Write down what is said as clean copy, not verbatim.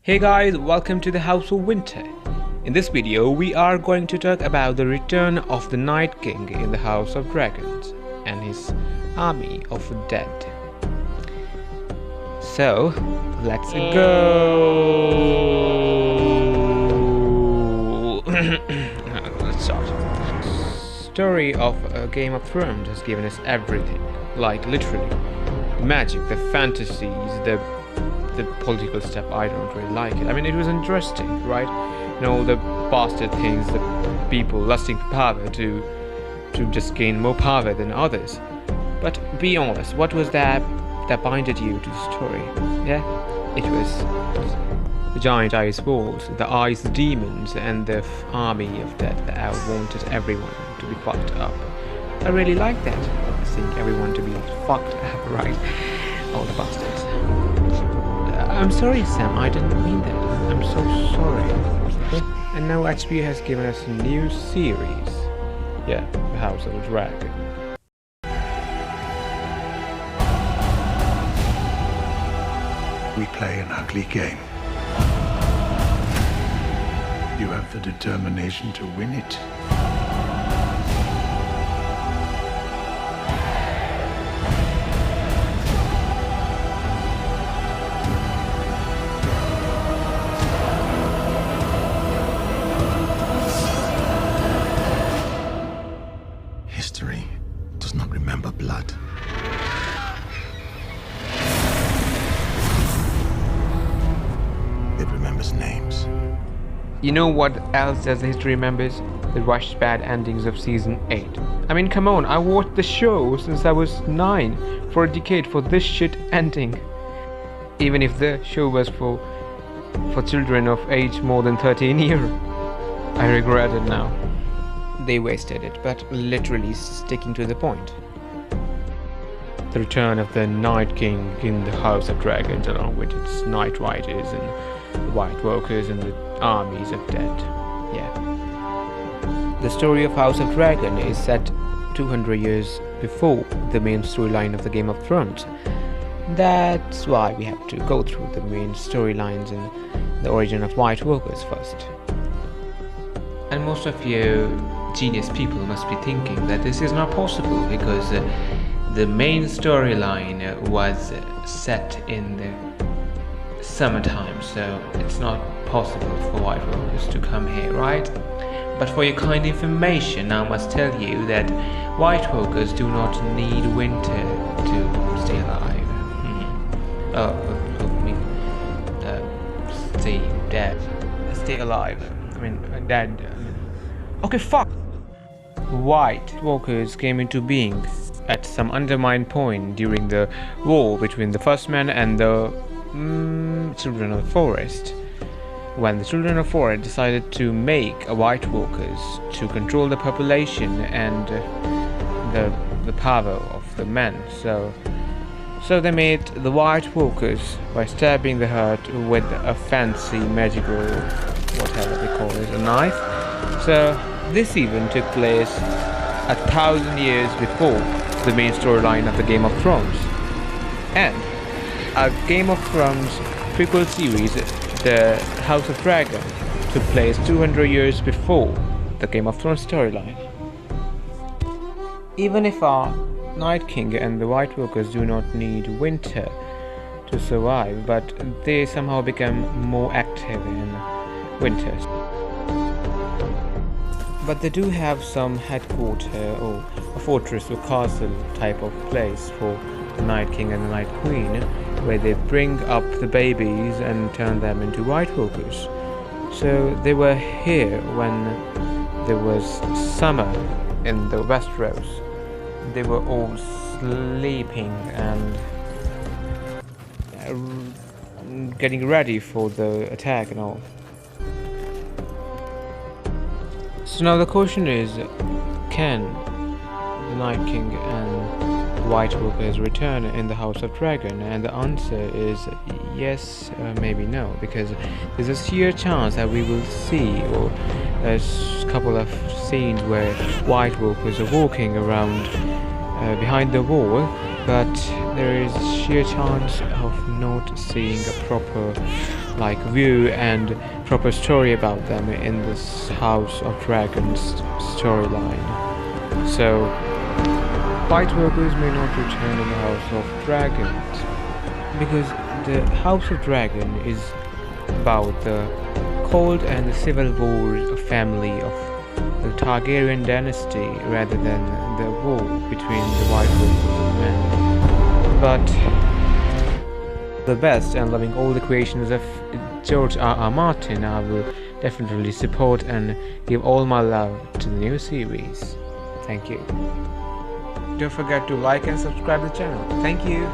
Hey guys, welcome to the House of Winter. In this video, we are going to talk about the return of the Night King in the House of Dragons and his army of dead. So, let's go! Let's start. Story of Game of Thrones has given us everything, like literally. Magic, the fantasies, the political stuff. I don't really like it. I mean, it was interesting, right? You know, the bastard things, the people lusting for power to just gain more power than others. But be honest, what was that binded you to the story? Yeah, it was the giant ice walls, the ice demons, and the army of death that wanted everyone to be fucked up. I really like that. Seeing everyone to be fucked up, right? All the bastards. I'm sorry, Sam, I didn't mean that. I'm so sorry. And now HBO has given us a new series. Yeah, The House of the Dragon. We play an ugly game. You have the determination to win it. History does not remember blood. It remembers names. You know what else does history remembers? The rushed bad endings of season 8. I mean, come on, I watched the show since I was 9 for a decade for this shit ending. Even if the show was for children of age more than 13 years. I regret it now. They wasted it, but literally sticking to the point. The return of the Night King in the House of Dragons, along with its Night Riders and the White Walkers and the armies of dead. Yeah. The story of House of Dragon is set 200 years before the main storyline of the Game of Thrones. That's why we have to go through the main storylines and the origin of White Walkers first. And most of you genius people must be thinking that this is not possible because the main storyline was set in the summertime, so it's not possible for White Walkers to come here, right? But for your kind information, I must tell you that White Walkers do not need winter to stay alive. Stay dead. Stay alive. I mean, dead. Okay, fuck! White Walkers came into being at some undetermined point during the war between the First Men and the Children of the Forest. When the Children of the Forest decided to make a White Walkers to control the population and the power of the men. So they made the White Walkers by stabbing the heart with a fancy magical, whatever they call it, a knife. So this event took place 1,000 years before the main storyline of the Game of Thrones. And a Game of Thrones prequel series, The House of Dragon, took place 200 years before the Game of Thrones storyline. Even if our Night King and the White Walkers do not need winter to survive, but they somehow become more active in winters. But they do have some headquarters or a fortress or castle type of place for the Night King and the Night Queen, where they bring up the babies and turn them into White Walkers. So they were here when there was summer in the Westros. They were all sleeping and getting ready for the attack and all. So now the question is, can the Night King and White Walkers return in the House of Dragon? And the answer is yes, maybe no, because there's a sheer chance that we will see, or there's a couple of scenes where White Walkers are walking around behind the wall, but there is sheer chance of not seeing a proper like view and proper story about them in this House of Dragons storyline. So White Walkers may not return in the House of Dragons because the House of Dragon is about the cold and the civil war family of the Targaryen dynasty rather than the war between the White Walkers and men. But the best and loving all the creations of George R. Martin, I will definitely support and give all my love to the new series. Thank you. Don't forget to like and subscribe the channel. Thank you.